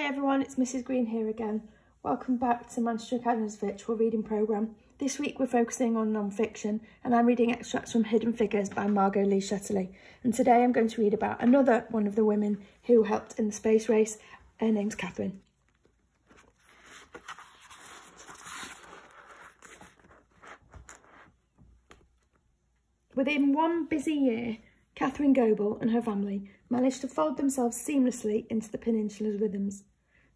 Hi everyone, it's Mrs Green here again. Welcome back to Manchester Academy's virtual reading programme. This week we're focusing on non-fiction and I'm reading extracts from Hidden Figures by Margot Shetterly. And today I'm going to read about another one of the women who helped in the space race. Her name's Catherine. Within one busy year, Catherine Goebel and her family managed to fold themselves seamlessly into the peninsula's rhythms.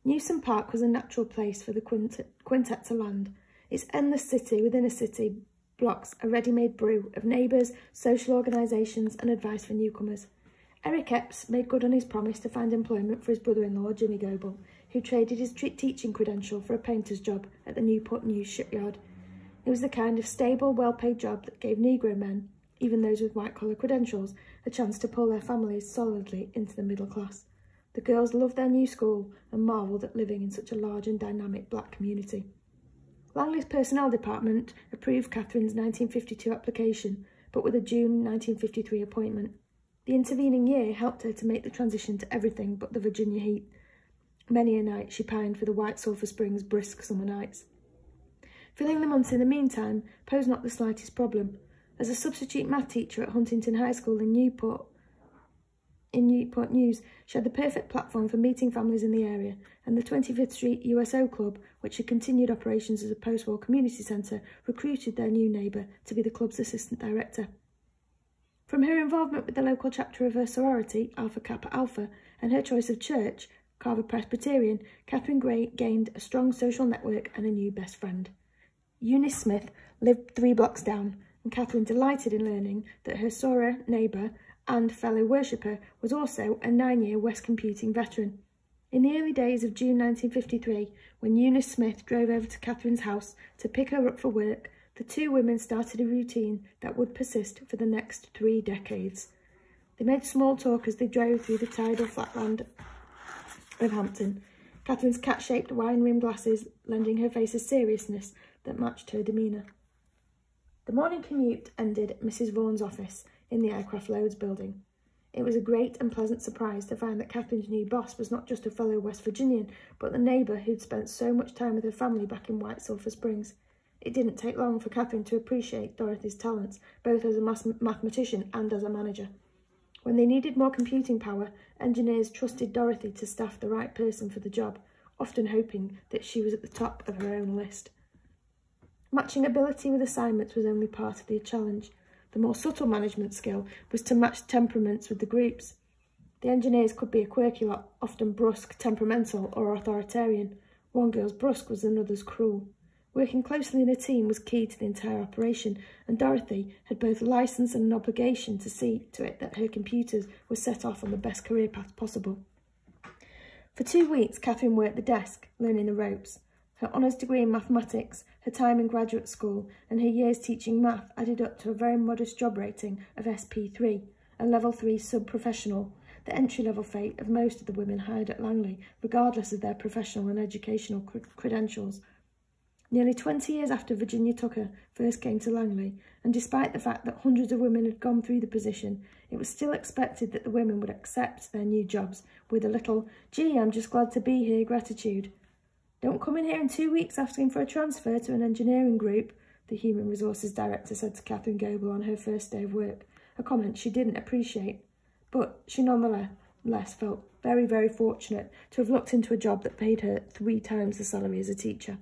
Newson Park was a natural place for the quintet to land. Its endless city within a city blocks a ready-made brew of neighbours, social organisations and advice for newcomers. Eric Epps made good on his promise to find employment for his brother-in-law, Jimmy Goebel, who traded his teaching credential for a painter's job at the Newport News shipyard. It was the kind of stable, well-paid job that gave Negro men, even those with white-collar credentials, a chance to pull their families solidly into the middle class. The girls loved their new school and marvelled at living in such a large and dynamic black community. Langley's personnel department approved Catherine's 1952 application, but with a June 1953 appointment. The intervening year helped her to make the transition to everything but the Virginia heat. Many a night she pined for the White Sulphur Springs brisk summer nights. Filling the months in the meantime posed not the slightest problem. As a substitute math teacher at Huntington High School in Newport News, she had the perfect platform for meeting families in the area, and the 25th Street USO Club, which had continued operations as a post-war community centre, recruited their new neighbour to be the club's assistant director. From her involvement with the local chapter of her sorority, Alpha Kappa Alpha, and her choice of church, Carver Presbyterian, Catherine gained a strong social network and a new best friend. Eunice Smith lived 3 blocks down, and Catherine delighted in learning that her soror neighbour and fellow worshipper was also a 9-year West Computing veteran. In the early days of June 1953, when Eunice Smith drove over to Catherine's house to pick her up for work, the two women started a routine that would persist for the next 3 decades. They made small talk as they drove through the tidal flatland of Hampton, Catherine's cat-shaped wine-rimmed glasses lending her face a seriousness that matched her demeanour. The morning commute ended at Mrs. Vaughan's office in the Aircraft Loads building. It was a great and pleasant surprise to find that Catherine's new boss was not just a fellow West Virginian, but the neighbour who'd spent so much time with her family back in White Sulphur Springs. It didn't take long for Catherine to appreciate Dorothy's talents, both as a mathematician and as a manager. When they needed more computing power, engineers trusted Dorothy to staff the right person for the job, often hoping that she was at the top of her own list. Matching ability with assignments was only part of the challenge. The more subtle management skill was to match temperaments with the groups. The engineers could be a quirky lot, often brusque, temperamental or authoritarian. One girl's brusque was another's cruel. Working closely in a team was key to the entire operation, and Dorothy had both a licence and an obligation to see to it that her computers were set off on the best career path possible. For 2 weeks, Catherine worked the desk, learning the ropes. Her honours degree in mathematics, her time in graduate school, and her years teaching math added up to a very modest job rating of SP3, a level 3 sub-professional, the entry-level fate of most of the women hired at Langley, regardless of their professional and educational credentials. Nearly 20 years after Virginia Tucker first came to Langley, and despite the fact that hundreds of women had gone through the position, it was still expected that the women would accept their new jobs with a little, "Gee, I'm just glad to be here" gratitude. "Don't come in here in 2 weeks asking for a transfer to an engineering group," the Human Resources Director said to Catherine Goebel on her first day of work, a comment she didn't appreciate. But she nonetheless felt very, very fortunate to have looked into a job that paid her 3 times the salary as a teacher.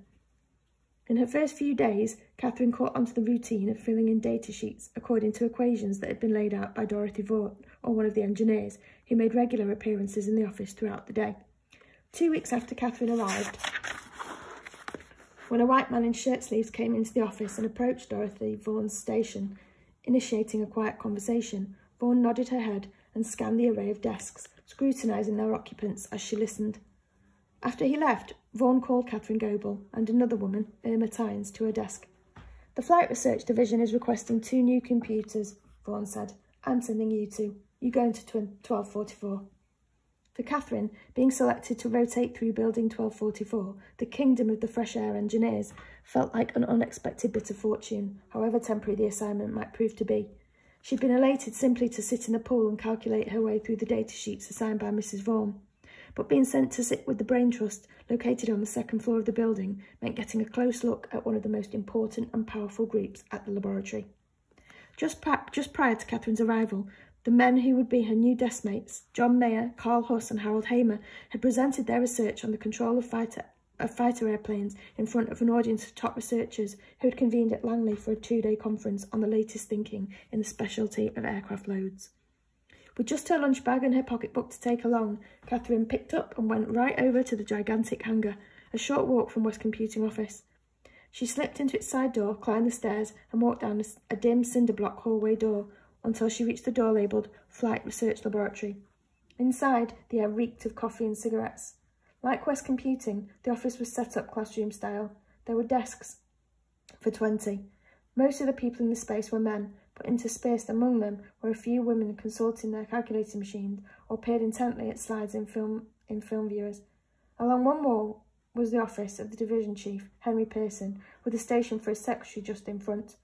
In her first few days, Catherine caught onto the routine of filling in data sheets according to equations that had been laid out by Dorothy Vaughan, or one of the engineers, who made regular appearances in the office throughout the day. 2 weeks after Catherine arrived, when a white man in shirt sleeves came into the office and approached Dorothy Vaughan's station, initiating a quiet conversation, Vaughan nodded her head and scanned the array of desks, scrutinising their occupants as she listened. After he left, Vaughan called Catherine Goebel and another woman, Irma Tynes, to her desk. "The Flight Research Division is requesting 2 new computers," Vaughan said. "I'm sending you 2. You go into 1244. For Catherine, being selected to rotate through Building 1244, the kingdom of the fresh air engineers, felt like an unexpected bit of fortune, however temporary the assignment might prove to be. She'd been elated simply to sit in the pool and calculate her way through the data sheets assigned by Mrs. Vaughan. but being sent to sit with the Brain Trust, located on the second floor of the building, meant getting a close look at one of the most important and powerful groups at the laboratory. Just prior to Catherine's arrival, the men who would be her new desk mates, John Mayer, Carl Huss and Harold Hamer, had presented their research on the control of fighter airplanes in front of an audience of top researchers who had convened at Langley for a 2-day conference on the latest thinking in the specialty of aircraft loads. With just her lunch bag and her pocketbook to take along, Catherine picked up and went right over to the gigantic hangar, a short walk from West Computing office. She slipped into its side door, climbed the stairs and walked down a dim cinder block hallway door until she reached the door labelled Flight Research Laboratory. Inside, the air reeked of coffee and cigarettes. Like West Computing, the office was set up classroom style. There were desks for 20. Most of the people in the space were men, but interspersed among them were a few women consulting their calculating machines or peered intently at slides in film viewers. Along one wall was the office of the division chief, Henry Pearson, with a station for his secretary just in front.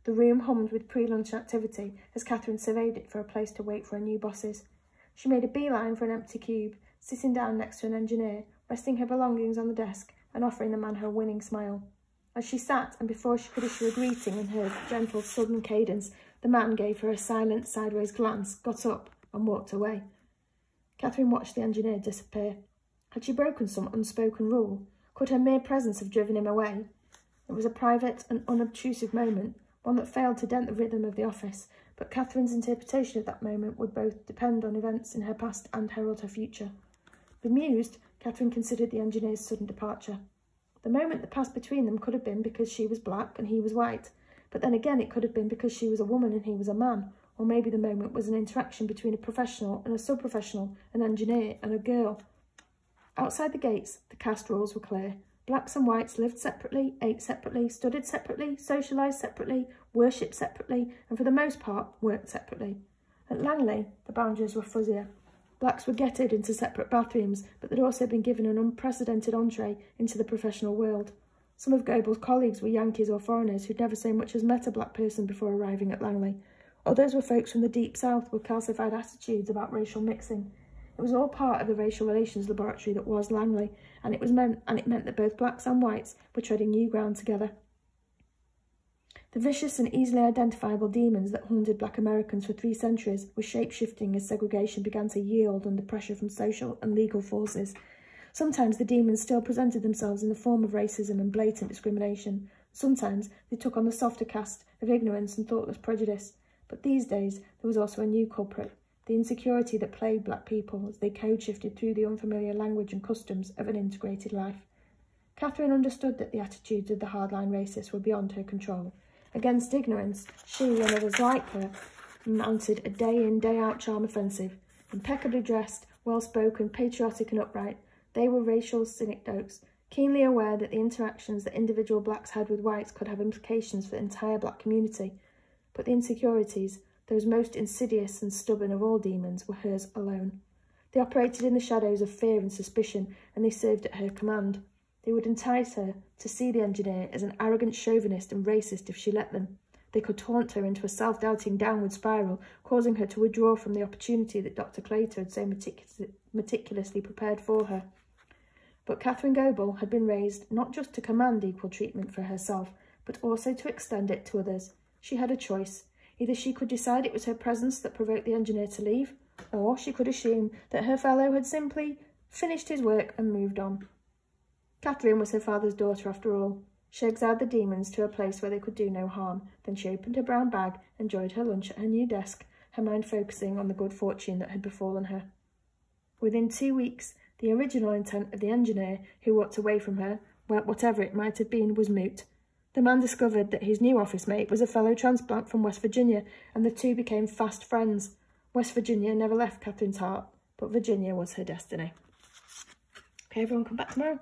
The room hummed with pre-lunch activity as Catherine surveyed it for a place to wait for her new bosses. She made a beeline for an empty cube, sitting down next to an engineer, resting her belongings on the desk and offering the man her winning smile. As she sat, and before she could issue a greeting in her gentle southern cadence, the man gave her a silent sideways glance, got up and walked away. Catherine watched the engineer disappear. Had she broken some unspoken rule? Could her mere presence have driven him away? It was a private and unobtrusive moment, one that failed to dent the rhythm of the office, but Catherine's interpretation of that moment would both depend on events in her past and herald her future. Bemused, Catherine considered the engineer's sudden departure. The moment that passed between them could have been because she was black and he was white, but then again it could have been because she was a woman and he was a man, or maybe the moment was an interaction between a professional and a sub-professional, an engineer and a girl. Outside the gates, the caste rules were clear. Blacks and whites lived separately, ate separately, studied separately, socialised separately, worshipped separately, and for the most part, worked separately. At Langley, the boundaries were fuzzier. Blacks were getted into separate bathrooms, but they'd also been given an unprecedented entree into the professional world. Some of Goebel's colleagues were Yankees or foreigners who'd never so much as met a black person before arriving at Langley. Others were folks from the deep south with calcified attitudes about racial mixing. It was all part of the racial relations laboratory that was Langley, and it meant that both blacks and whites were treading new ground together. The vicious and easily identifiable demons that haunted black Americans for 3 centuries were shape-shifting as segregation began to yield under pressure from social and legal forces. Sometimes the demons still presented themselves in the form of racism and blatant discrimination. Sometimes they took on the softer cast of ignorance and thoughtless prejudice. But these days there was also a new culprit, the insecurity that plagued black people as they code-shifted through the unfamiliar language and customs of an integrated life. Catherine understood that the attitudes of the hardline racists were beyond her control. Against ignorance, she and others like her mounted a day-in, day-out charm offensive. Impeccably dressed, well-spoken, patriotic and upright, they were racial synecdoches, keenly aware that the interactions that individual blacks had with whites could have implications for the entire black community. But the insecurities, those most insidious and stubborn of all demons, were hers alone. They operated in the shadows of fear and suspicion, and they served at her command. They would entice her to see the engineer as an arrogant chauvinist and racist if she let them. They could taunt her into a self-doubting downward spiral, causing her to withdraw from the opportunity that Dr. Claytor had so meticulously prepared for her. But Catherine Goebel had been raised not just to command equal treatment for herself, but also to extend it to others. She had a choice. Either she could decide it was her presence that provoked the engineer to leave, or she could assume that her fellow had simply finished his work and moved on. Catherine was her father's daughter after all. She exiled the demons to a place where they could do no harm. Then she opened her brown bag, enjoyed her lunch at her new desk, her mind focusing on the good fortune that had befallen her. Within 2 weeks, the original intent of the engineer who walked away from her, whatever it might have been, was moot. The man discovered that his new office mate was a fellow transplant from West Virginia, and the two became fast friends. West Virginia never left Catherine's heart, but Virginia was her destiny. Okay, everyone, come back tomorrow.